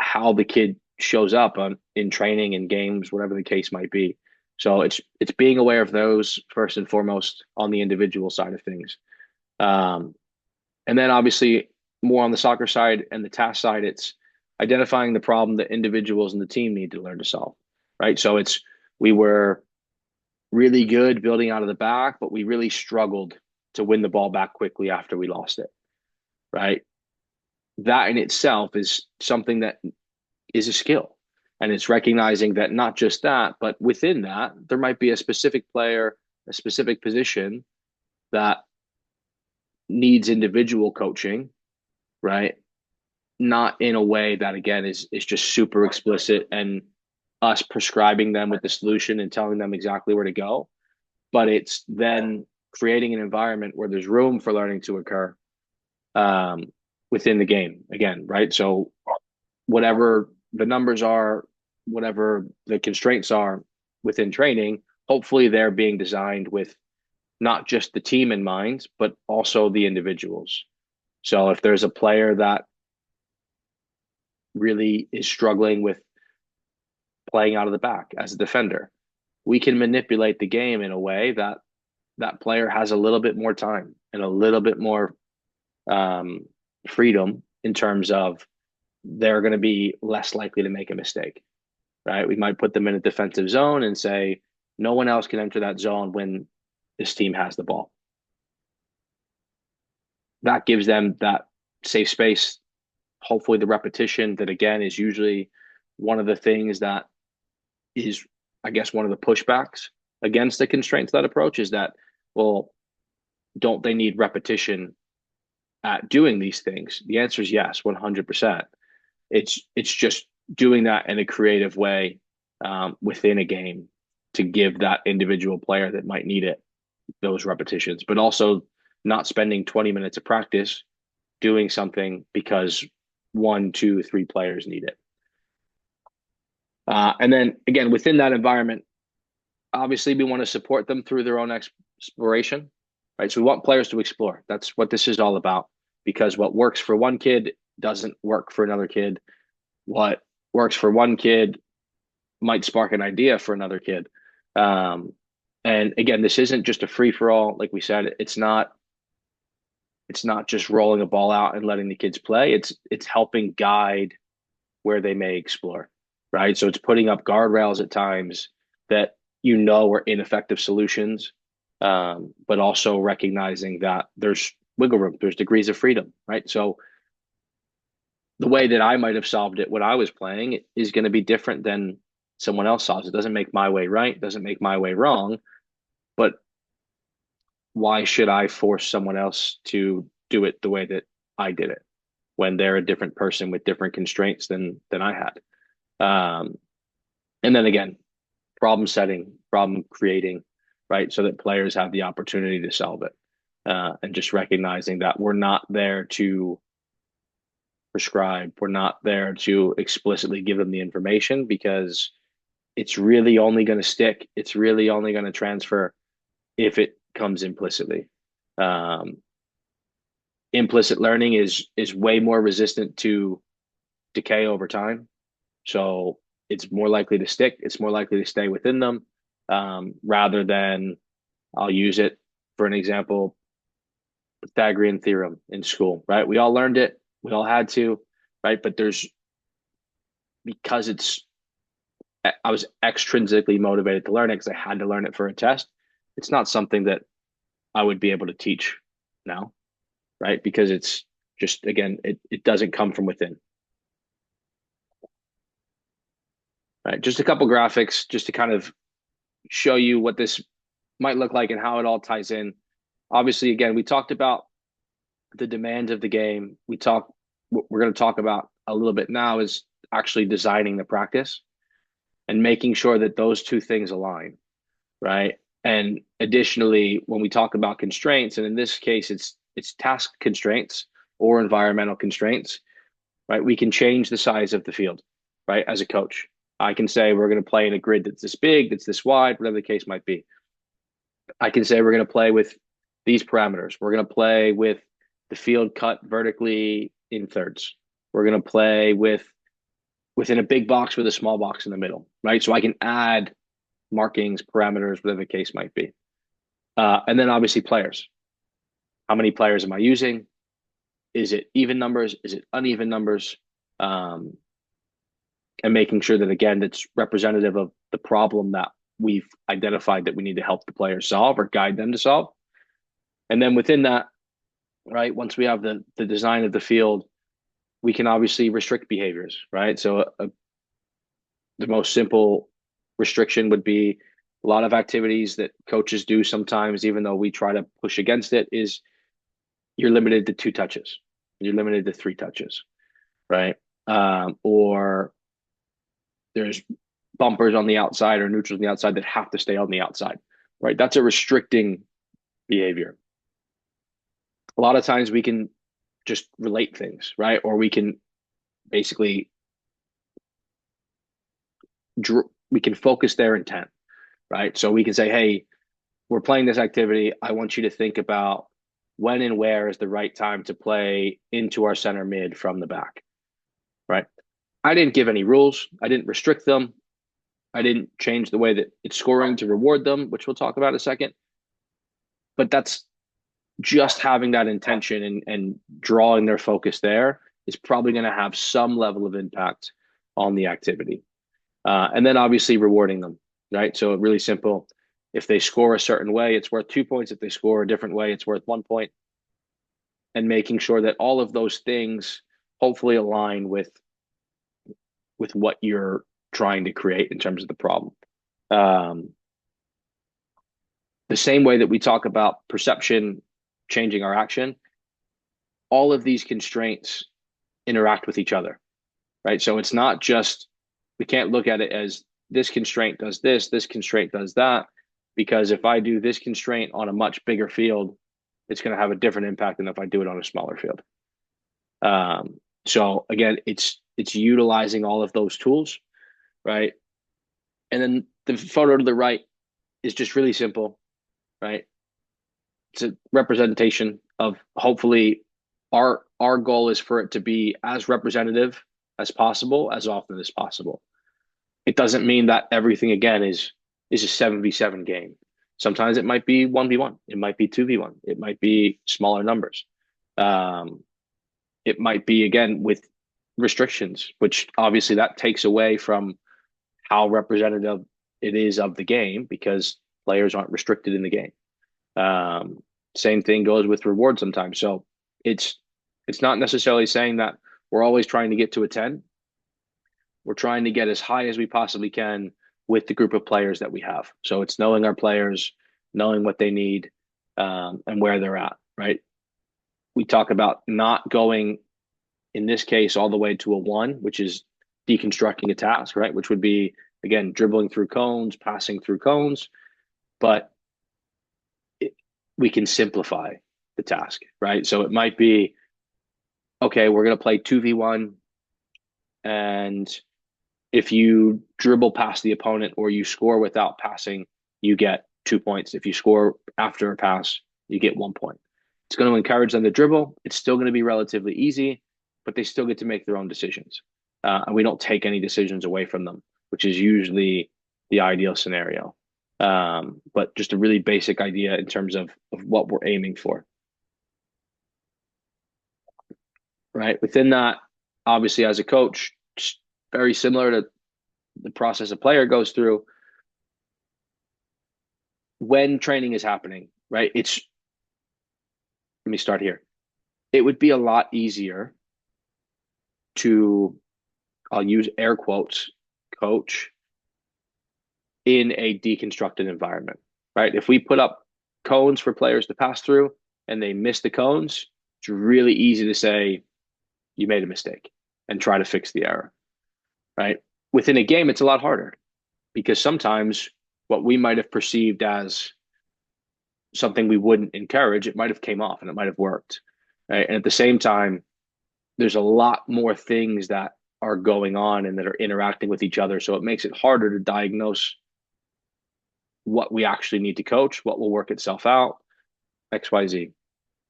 how the kid shows up on in training and games, whatever the case might be. So it's being aware of those first and foremost on the individual side of things. Um, and then obviously more on the soccer side and the task side, it's identifying the problem that individuals and the team need to learn to solve. Right. So it's we were really good building out of the back, but we really struggled to win the ball back quickly after we lost it. Right. That in itself is something that is a skill. And it's recognizing that not just that, but within that, there might be a specific player, a specific position that needs individual coaching, right? Not in a way that again is just super explicit and us prescribing them with the solution and telling them exactly where to go, but it's then creating an environment where there's room for learning to occur um, within the game again, right? So whatever the numbers are, whatever the constraints are within training, hopefully they're being designed with not just the team in mind, but also the individuals. So if there's a player that really is struggling with playing out of the back as a defender, we can manipulate the game in a way that that player has a little bit more time and a little bit more um, freedom in terms of they're going to be less likely to make a mistake, right? We might put them in a defensive zone and say, no one else can enter that zone when this team has the ball. That gives them that safe space, hopefully the repetition that again is usually one of the things that is, I guess, one of the pushbacks against the constraints that approach is that, well, don't they need repetition at doing these things? The answer is yes, 100%. It's just doing that in a creative way within a game to give that individual player that might need it those repetitions, but also not spending 20 minutes of practice doing something because one, two, three players need it. And then again, within that environment, obviously we want to support them through their own exploration, right? So we want players to explore. That's what this is all about. Because what works for one kid doesn't work for another kid. What works for one kid might spark an idea for another kid. Um, and again, this isn't just a free for all. Like we said, it's not just rolling a ball out and letting the kids play. It's helping guide where they may explore, right? So it's putting up guardrails at times that are ineffective solutions, but also recognizing that there's wiggle room, there's degrees of freedom, right? So the way that I might have solved it when I was playing is going to be different than someone else solves. It doesn't make my way right, doesn't make my way wrong, but why should I force someone else to do it the way that I did it when they're a different person with different constraints than I had? And then again, problem setting, problem creating, right? So that players have the opportunity to solve it. And just recognizing that we're not there to prescribe, we're not there to explicitly give them the information because it's really only going to stick. It's really only going to transfer if it comes implicitly. Um, Implicit learning is way more resistant to decay over time. So it's more likely to stick. It's more likely to stay within them rather than I'll use it for an example, Pythagorean theorem in school, right? We all learned it. We all had to, right? But because I was extrinsically motivated to learn it because I had to learn it for a test. It's not something that I would be able to teach now, right? Because it's just, again, it doesn't come from within, right? Just a couple graphics just to kind of show you what this might look like and how it all ties in. Obviously, again, we talked about the demand of the game. We talked what we're going to talk about a little bit now is actually designing the practice and making sure that those two things align, right? And additionally, when we talk about constraints, and in this case, it's task constraints or environmental constraints, right? We can change the size of the field, right? As a coach, I can say we're going to play in a grid that's this big, that's this wide, whatever the case might be. I can say we're going to play with these parameters. We're going to play with the field cut vertically in thirds. We're going to play within a big box with a small box in the middle, right? So I can add markings, parameters, whatever the case might be. And then obviously players. How many players am I using? Is it even numbers? Is it uneven numbers? And making sure that, again, that's representative of the problem that we've identified that we need to help the players solve or guide them to solve. And then within that, right, once we have the design of the field, we can obviously restrict behaviors, right? So the most simple restriction would be a lot of activities that coaches do sometimes, even though we try to push against it, is you're limited to 2 touches. You're limited to 3 touches, right? Or there's bumpers on the outside or neutrals on the outside that have to stay on the outside, right? That's a restricting behavior. A lot of times we can just relate things, right? Or we can basically we can focus their intent, right? So we can say, hey, we're playing this activity. I want you to think about when and where is the right time to play into our center mid from the back, right? I didn't give any rules. I didn't restrict them. I didn't change the way that it's scoring to reward them, which we'll talk about in a second. But that's just having that intention and drawing their focus there is probably going to have some level of impact on the activity. And then obviously rewarding them, right? So really simple. If they score a certain way, it's worth 2 points. If they score a different way, it's worth 1 point. And making sure that all of those things hopefully align with what you're trying to create in terms of the problem. The same way that we talk about perception changing our action, all of these constraints interact with each other, right? So it's not just, we can't look at it as this constraint does this constraint does that, because if I do this constraint on a much bigger field, it's going to have a different impact than if I do it on a smaller field. So again, it's utilizing all of those tools, right? And then the photo to the right is just really simple, right? It's a representation of, hopefully our goal is for it to be as representative as possible, as often as possible. It doesn't mean that everything, again, is a 7v7 game. Sometimes it might be 1v1. It might be 2v1. It might be smaller numbers. It might be, again, with restrictions, which obviously that takes away from how representative it is of the game, because players aren't restricted in the game. Same thing goes with reward sometimes. So it's not necessarily saying that we're always trying to get to a 10. We're trying to get as high as we possibly can with the group of players that we have. So it's knowing our players, knowing what they need, and where they're at, right? We talk about not going, in this case, all the way to a 1, which is deconstructing a task, right? Which would be, again, dribbling through cones, passing through cones, but we can simplify the task, right? So it might be, okay, we're going to play 2v1, and if you dribble past the opponent or you score without passing, you get 2 points. If you score after a pass, you get 1 point. It's going to encourage them to dribble. It's still going to be relatively easy, but they still get to make their own decisions. And we don't take any decisions away from them, which is usually the ideal scenario. But just a really basic idea in terms of what we're aiming for. Right. Within that, obviously, as a coach, very similar to the process a player goes through when training is happening, right? Let me start here. It would be a lot easier to, I'll use air quotes, coach in a deconstructed environment, right? If we put up cones for players to pass through and they miss the cones, it's really easy to say, you made a mistake and try to fix the error, right? Within a game, it's a lot harder because sometimes what we might have perceived as something we wouldn't encourage, it might have came off and it might have worked, right? And at the same time, there's a lot more things that are going on and that are interacting with each other. So it makes it harder to diagnose what we actually need to coach, what will work itself out, XYZ,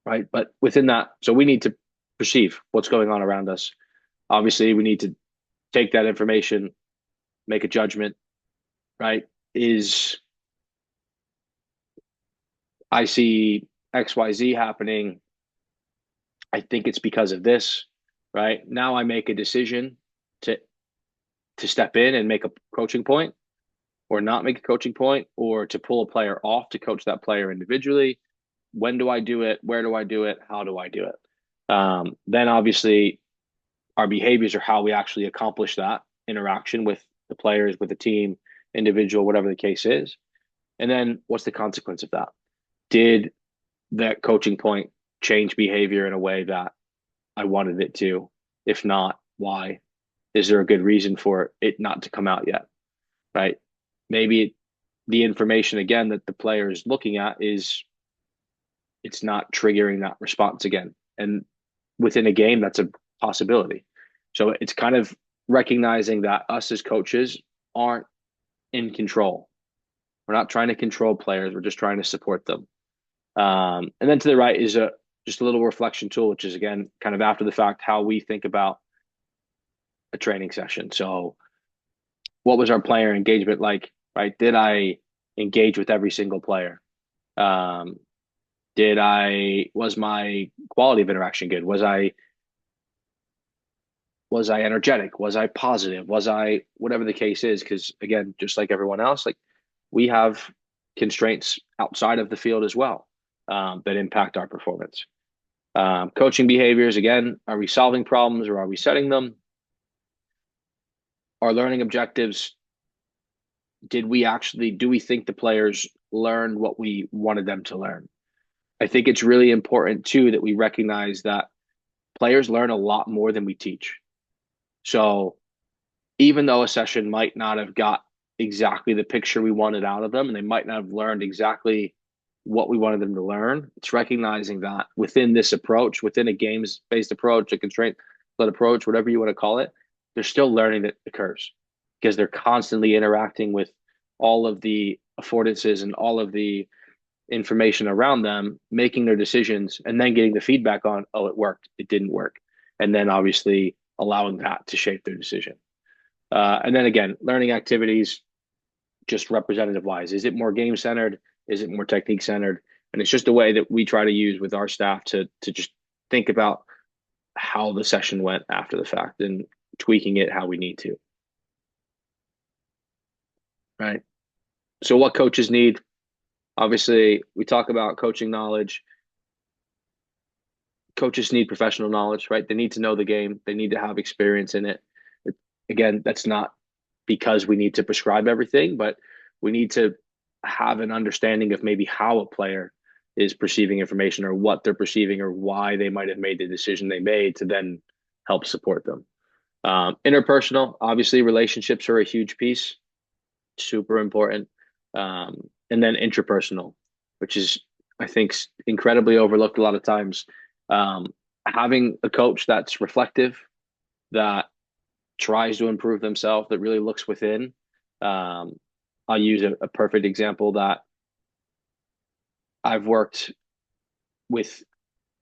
right? But within that, so we need to perceive what's going on around us. Obviously, we need to take that information, make a judgment, right? Is I see XYZ happening. I think it's because of this, right? Now I make a decision to step in and make a coaching point or not make a coaching point or to pull a player off to coach that player individually. When do I do it? Where do I do it? How do I do it? Then obviously our behaviors are how we actually accomplish that interaction with the players, with the team, individual, whatever the case is. And then what's the consequence of that? Did that coaching point change behavior in a way that I wanted it to? If not, why? Is there a good reason for it not to come out yet? Right? Maybe the information again that the player is looking at is it's not triggering that response again. And within a game, that's a possibility. So it's kind of recognizing that us as coaches aren't in control. We're not trying to control players. We're just trying to support them. And then to the right is just a little reflection tool, which is again kind of after the fact how we think about a training session. So, what was our player engagement like? Right? Did I engage with every single player? Um, was my quality of interaction good? Was I energetic? Was I positive? Was I whatever the case is? Because again, just like everyone else, like we have constraints outside of the field as well that impact our performance. Coaching behaviors, again, are we solving problems or are we setting them? Our learning objectives, do we think the players learned what we wanted them to learn? I think it's really important too that we recognize that players learn a lot more than we teach. So even though a session might not have got exactly the picture we wanted out of them, and they might not have learned exactly what we wanted them to learn, it's recognizing that within this approach, within a games-based approach, a constraint-led approach, whatever you want to call it, there's still learning that occurs because they're constantly interacting with all of the affordances and all of the information around them, making their decisions, and then getting the feedback on, oh, it worked, it didn't work. And then obviously allowing that to shape their decision. And then again, learning activities, just representative wise. Is it more game centered? Is it more technique centered? And it's just a way that we try to use with our staff to just think about how the session went after the fact and tweaking it how we need to. Right. So what coaches need? Obviously, we talk about coaching knowledge. Coaches need professional knowledge, right? They need to know the game. They need to have experience in it. Again, that's not because we need to prescribe everything, but we need to have an understanding of maybe how a player is perceiving information or what they're perceiving or why they might have made the decision they made to then help support them. Interpersonal, obviously, relationships are a huge piece, super important. And then intrapersonal, which is, I think, incredibly overlooked a lot of times. Having a coach that's reflective, that tries to improve themselves, that really looks within. I'll use a perfect example that I've worked with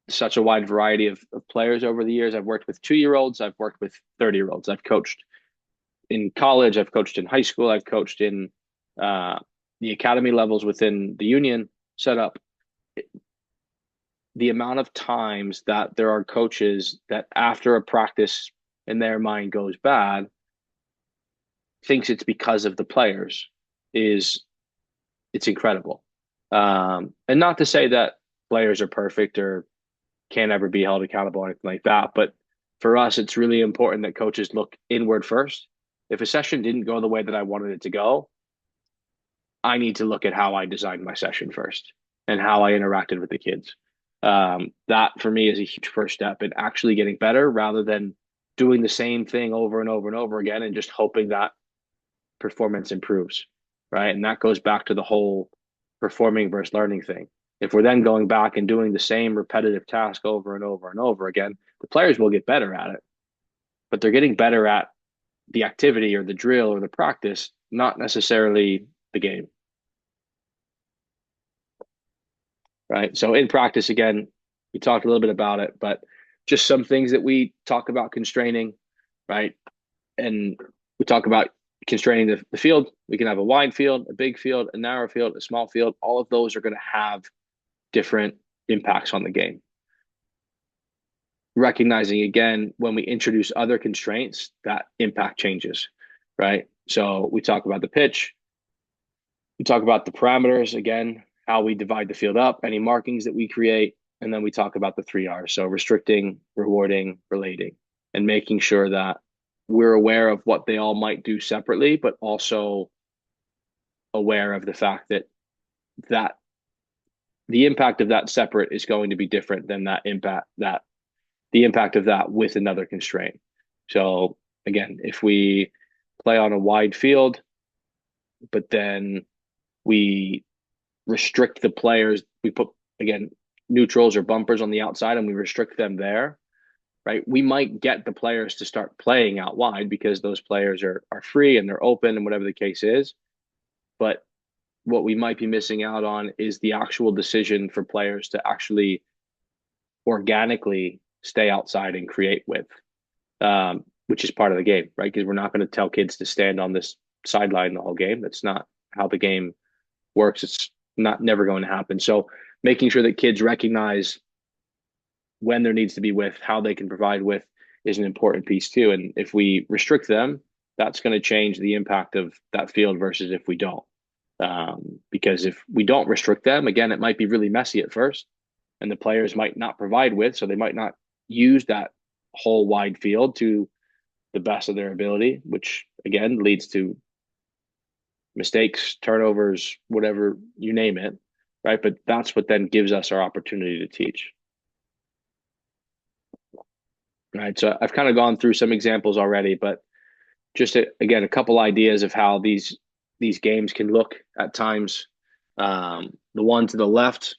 such a wide variety of players over the years. I've worked with 2-year-olds. I've worked with 30-year-olds. I've coached in college. I've coached in high school. I've coached in the academy levels within the union setup. The amount of times that there are coaches that after a practice in their mind goes bad, thinks it's because of the players it's incredible. And not to say that players are perfect or can't ever be held accountable or anything like that. But for us, it's really important that coaches look inward first. If a session didn't go the way that I wanted it to go, I need to look at how I designed my session first and how I interacted with the kids. That for me is a huge first step in actually getting better rather than doing the same thing over and over and over again and just hoping that performance improves, right? And that goes back to the whole performing versus learning thing. If we're then going back and doing the same repetitive task over and over and over again, the players will get better at it, but they're getting better at the activity or the drill or the practice, not necessarily the game, right? So in practice, again, we talked a little bit about it, but just some things that we talk about constraining, right? And we talk about constraining the field. We can have a wide field, a big field, a narrow field, a small field. All of those are going to have different impacts on the game. Recognizing again, when we introduce other constraints, that impact changes, right? So we talk about the pitch, we talk about the parameters, again, how we divide the field up, any markings that we create, and then we talk about the 3 R's. So restricting, rewarding, relating, and making sure that we're aware of what they all might do separately, but also aware of the fact that that the impact of that separate is going to be different than that impact that the impact of that with another constraint. So again, if we play on a wide field, but then we restrict the players, we put again neutrals or bumpers on the outside and we restrict them there, right? We might get the players to start playing out wide because those players are free and they're open and whatever the case is. But what we might be missing out on is the actual decision for players to actually organically stay outside and create with, which is part of the game, right? Because we're not going to tell kids to stand on this sideline the whole game. That's not how the game works. It's not never going to happen. So making sure that kids recognize when there needs to be with, how they can provide with is an important piece too. And if we restrict them, that's going to change the impact of that field versus if we don't. Because if we don't restrict them, again, it might be really messy at first, and the players might not provide with, so they might not use that whole wide field to the best of their ability, which again leads to mistakes, turnovers, whatever you name it, right? But that's what then gives us our opportunity to teach. Right. So I've kind of gone through some examples already, but just again, a couple ideas of how these games can look at times. The one to the left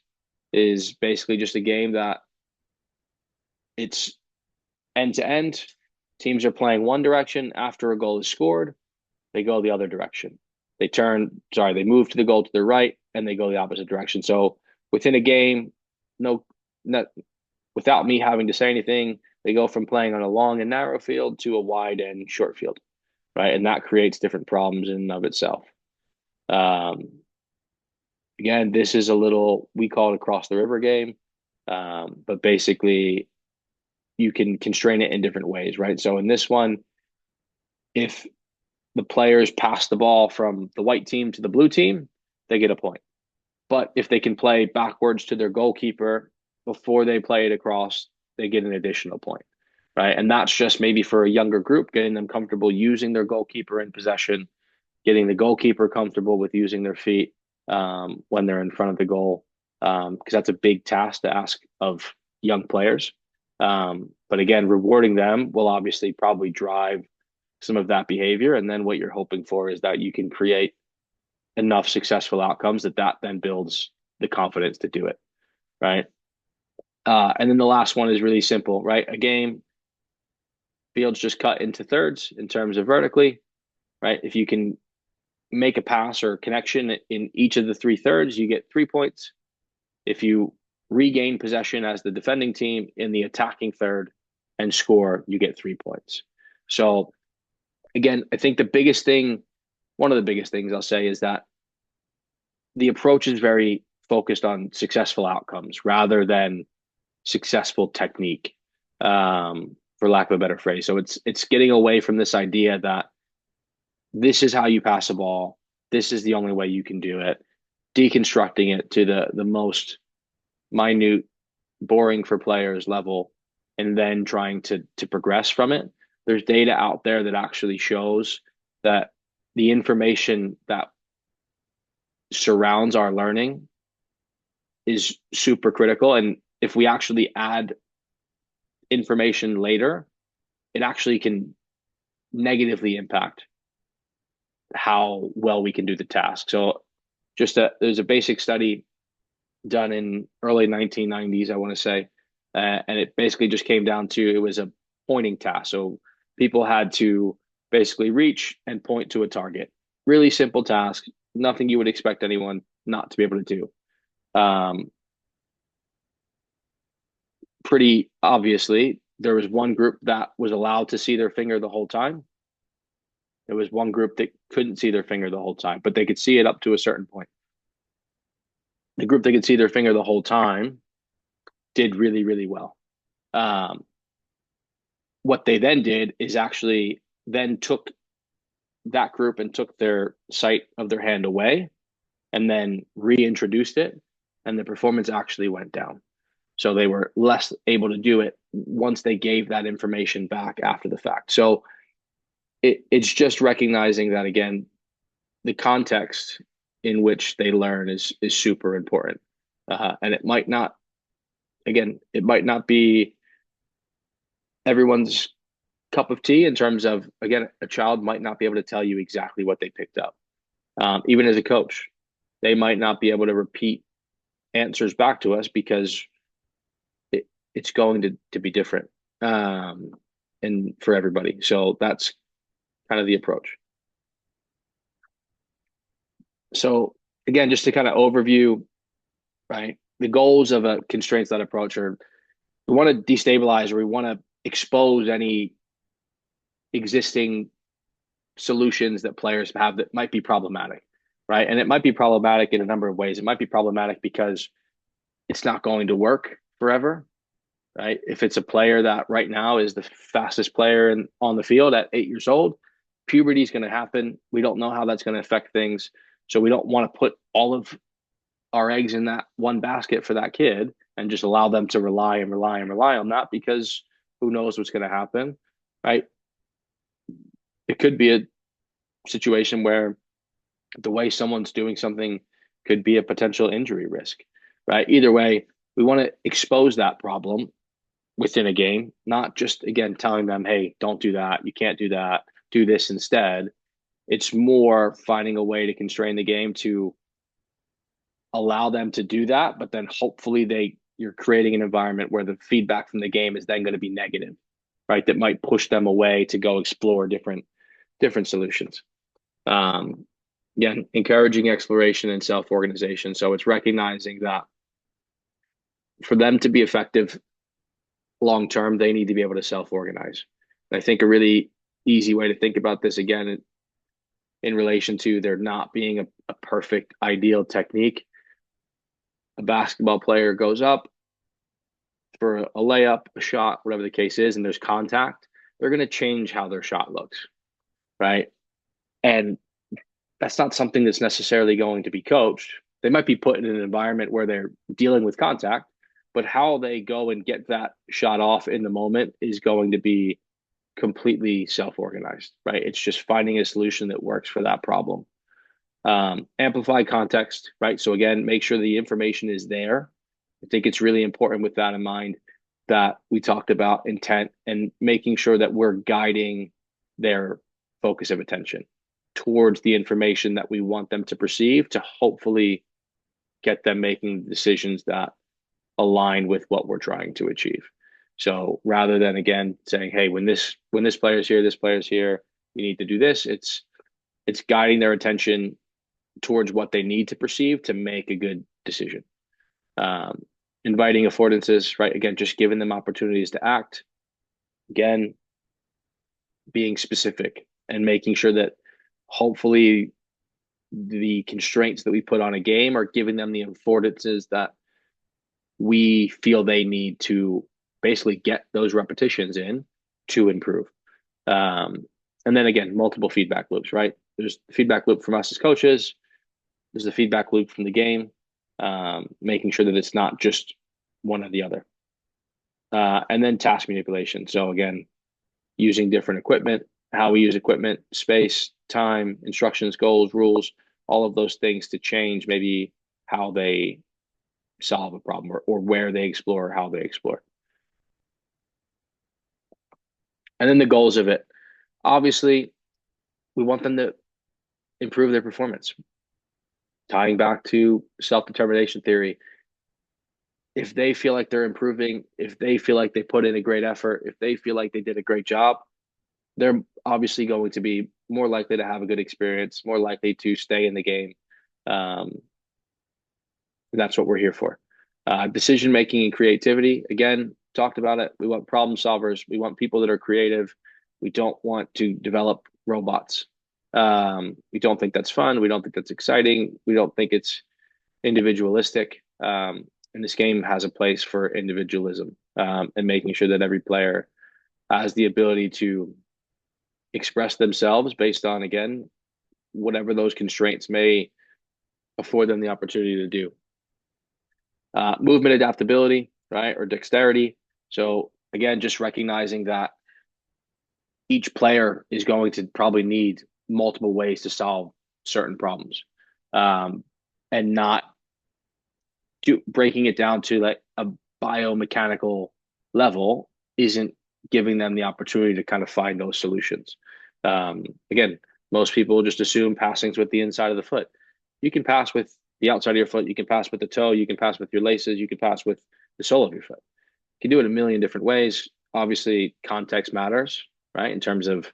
is basically just a game that it's end to end. Teams are playing one direction. After a goal is scored, they go the other direction. They move to the goal to the right and they go the opposite direction. So within a game, no, not, without me having to say anything, they go from playing on a long and narrow field to a wide and short field, right? And that creates different problems in and of itself. Um, Again, this is a little, we call it a cross the river game, but basically you can constrain it in different ways, right? So in this one, if the players pass the ball from the white team to the blue team, they get a point. But if they can play backwards to their goalkeeper before they play it across, they get an additional point, right? And that's just maybe for a younger group, getting them comfortable using their goalkeeper in possession, getting the goalkeeper comfortable with using their feet when they're in front of the goal, because that's a big task to ask of young players. But again, rewarding them will obviously probably drive some of that behavior. And then what you're hoping for is that you can create enough successful outcomes that then builds the confidence to do it, right? And then the last one is really simple, right? A game, fields just cut into thirds in terms of vertically, right? If you can make a pass or connection in each of the 3 thirds, you get 3 points. If you regain possession as the defending team in the attacking third and score, you get 3 points. So again, I think one of the biggest things I'll say is that the approach is very focused on successful outcomes rather than successful technique, for lack of a better phrase. So it's getting away from this idea that this is how you pass a ball. This is the only way you can do it. Deconstructing it to the most minute, boring for players level, and then trying to progress from it. There's data out there that actually shows that the information that surrounds our learning is super critical. And if we actually add information later, it actually can negatively impact how well we can do the task. So there's a basic study done in early 1990s, I want to say, and it basically just came down to, it was a pointing task. So people had to basically reach and point to a target. Really simple task, nothing you would expect anyone not to be able to do. Pretty obviously, there was one group that was allowed to see their finger the whole time. There was one group that couldn't see their finger the whole time, but they could see it up to a certain point. The group that could see their finger the whole time did really, really well. Um, what they then did is actually then took that group and took their sight of their hand away and then reintroduced it, and the performance actually went down. So they were less able to do it once they gave that information back after the fact. So it's just recognizing that, again, the context in which they learn is super important. And it might not, again, it might not be everyone's cup of tea in terms of, again, a child might not be able to tell you exactly what they picked up. Even as a coach, they might not be able to repeat answers back to us because it's going to be different, and for everybody. So that's kind of the approach. So again, just to kind of overview, right? The goals of a constraints-led approach are, we want to destabilize, or we want to expose any existing solutions that players have that might be problematic, right? And it might be problematic in a number of ways. It might be problematic because it's not going to work forever, right? If it's a player that right now is the fastest player on the field at 8 years old, puberty is going to happen. We don't know how that's going to affect things. So we don't want to put all of our eggs in that one basket for that kid and just allow them to rely and rely and rely on that, because who knows what's going to happen, right? It could be a situation where the way someone's doing something could be a potential injury risk, right? Either way, we want to expose that problem within a game, not just, again, telling them, hey, don't do that, you can't do that, do this instead. It's more finding a way to constrain the game to allow them to do that, but then hopefully you're creating an environment where the feedback from the game is then going to be negative, right? That might push them away to go explore different solutions. Again, encouraging exploration and self-organization. So it's recognizing that for them to be effective long term, they need to be able to self-organize. And I think a really easy way to think about this, again, in relation to there not being a perfect ideal technique. A basketball player goes up for a layup, a shot, whatever the case is, and there's contact, they're going to change how their shot looks, right? And that's not something that's necessarily going to be coached. They might be put in an environment where they're dealing with contact, but how they go and get that shot off in the moment is going to be completely self-organized, right? It's just finding a solution that works for that problem. Amplify context, right? So again, make sure the information is there. I think it's really important with that in mind that we talked about intent and making sure that we're guiding their focus of attention towards the information that we want them to perceive, to hopefully get them making decisions that align with what we're trying to achieve. So rather than, again, saying, hey, when this player's here, this player's here, you need to do this, it's guiding their attention towards what they need to perceive to make a good decision. Inviting affordances, right? Again, just giving them opportunities to act. Again, being specific and making sure that hopefully the constraints that we put on a game are giving them the affordances that we feel they need to basically get those repetitions in to improve. And then again, multiple feedback loops, right? There's the feedback loop from us as coaches. There's the feedback loop from the game, making sure that it's not just one or the other. And then task manipulation. So again, using different equipment, how we use equipment, space, time, instructions, goals, rules, all of those things to change maybe how they solve a problem, or where they explore or how they explore. And then the goals of it. Obviously, we want them to improve their performance. Tying back to self-determination theory, if they feel like they're improving, if they feel like they put in a great effort, if they feel like they did a great job, they're obviously going to be more likely to have a good experience, more likely to stay in the game. Um, that's what we're here for. Decision making and creativity. Again, talked about it. We want problem solvers. We want people that are creative. We don't want to develop robots. We don't think that's fun. We don't think that's exciting. We don't think it's individualistic. And this game has a place for individualism, and making sure that every player has the ability to express themselves based on, again, whatever those constraints may afford them the opportunity to do. Movement adaptability, right, or dexterity. So again, just recognizing that each player is going to probably need multiple ways to solve certain problems, and not breaking it down to like a biomechanical level isn't giving them the opportunity to kind of find those solutions. Again, most people just assume passing's with the inside of the foot. You can pass with the outside of your foot. You can pass with the toe. You can pass with your laces. You can pass with the sole of your foot. You can do it a million different ways. Obviously, context matters, right? In terms of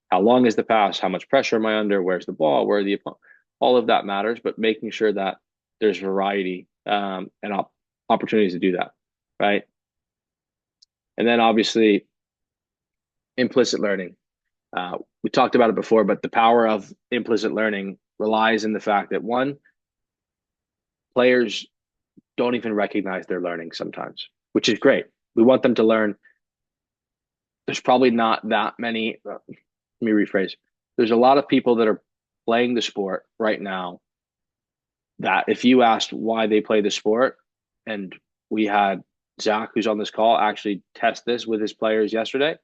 how long is the pass, how much pressure am I under, where's the ball, where are the opponent, all of that matters. But making sure that there's variety, and opportunities to do that, right? And then obviously implicit learning. We talked about it before, but the power of implicit learning relies in the fact that, one, players don't even recognize they're learning sometimes, which is great. We want them to learn. There's probably not that many. Let me rephrase. There's a lot of people that are playing the sport right now that if you asked why they play the sport, and we had Zach, who's on this call, actually test this with his players yesterday.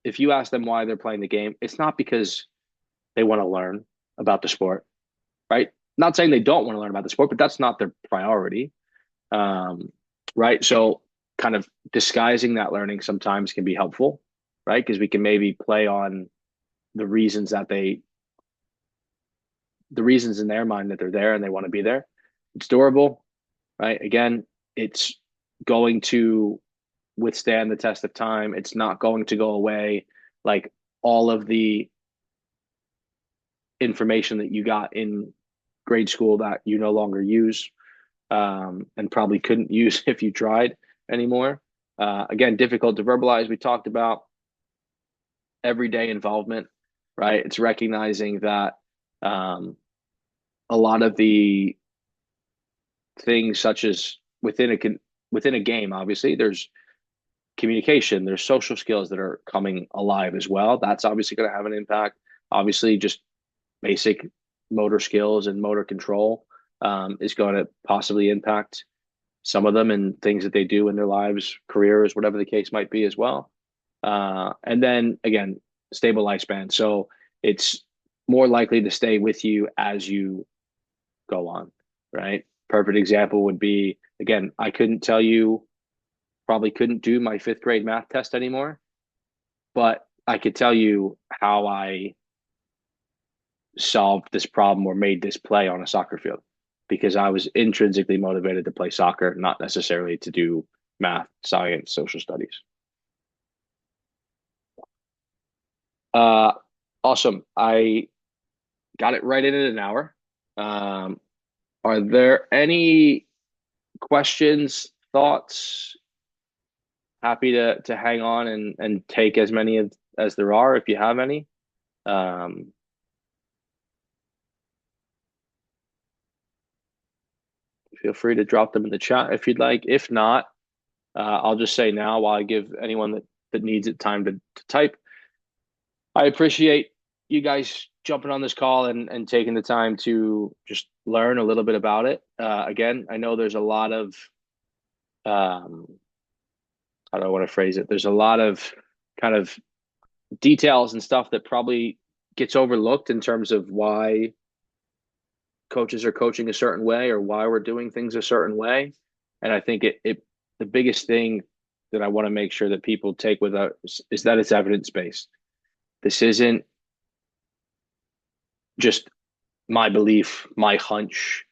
If you ask them why they're playing the game, it's not because they want to learn about the sport, right? Not saying they don't want to learn about the sport, but that's not their priority, right? So, kind of disguising that learning sometimes can be helpful, right? Because we can maybe play on the reasons that the reasons in their mind that they're there and they want to be there. It's durable, right? Again, it's going to withstand the test of time. It's not going to go away. Like all of the information that you got in grade school that you no longer use, and probably couldn't use if you tried anymore. Again, difficult to verbalize. We talked about everyday involvement, right? It's recognizing that, a lot of the things, such as within a game, obviously there's communication, there's social skills that are coming alive as well. That's obviously going to have an impact. Obviously, just basic motor skills and motor control, is going to possibly impact some of them and things that they do in their lives, careers, whatever the case might be as well. And then again, stable lifespan. So it's more likely to stay with you as you go on, right? Perfect example would be, again, I couldn't tell you, probably couldn't do my fifth grade math test anymore, but I could tell you how I solved this problem or made this play on a soccer field, because I was intrinsically motivated to play soccer, not necessarily to do math, science, social studies. Uh, awesome. I got it right in an hour. Um, are there any questions, thoughts? Happy to hang on and take as many as there are if you have any. Um, feel free to drop them in the chat if you'd like. If not, I'll just say now, while I give anyone that needs it time to type. I appreciate you guys jumping on this call and taking the time to just learn a little bit about it. Again, I know there's a lot of, how do I want to phrase it? There's a lot of kind of details and stuff that probably gets overlooked in terms of why coaches are coaching a certain way or why we're doing things a certain way. And I think the biggest thing that I want to make sure that people take with us is that it's evidence based. This isn't just my belief, my hunch,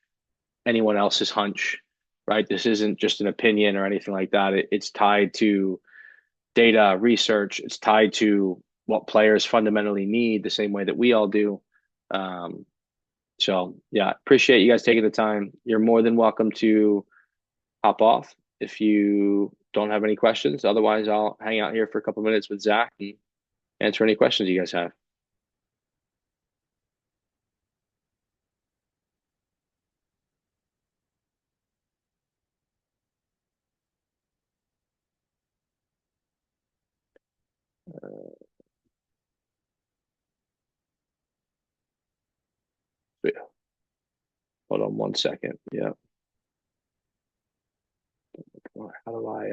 anyone else's hunch, right? This isn't just an opinion or anything like that. It's tied to data, research. It's tied to what players fundamentally need, the same way that we all do. Um, so yeah, appreciate you guys taking the time. You're more than welcome to hop off if you don't have any questions. Otherwise, I'll hang out here for a couple minutes with Zach and answer any questions you guys have. Wait, hold on one second. Yeah. How do I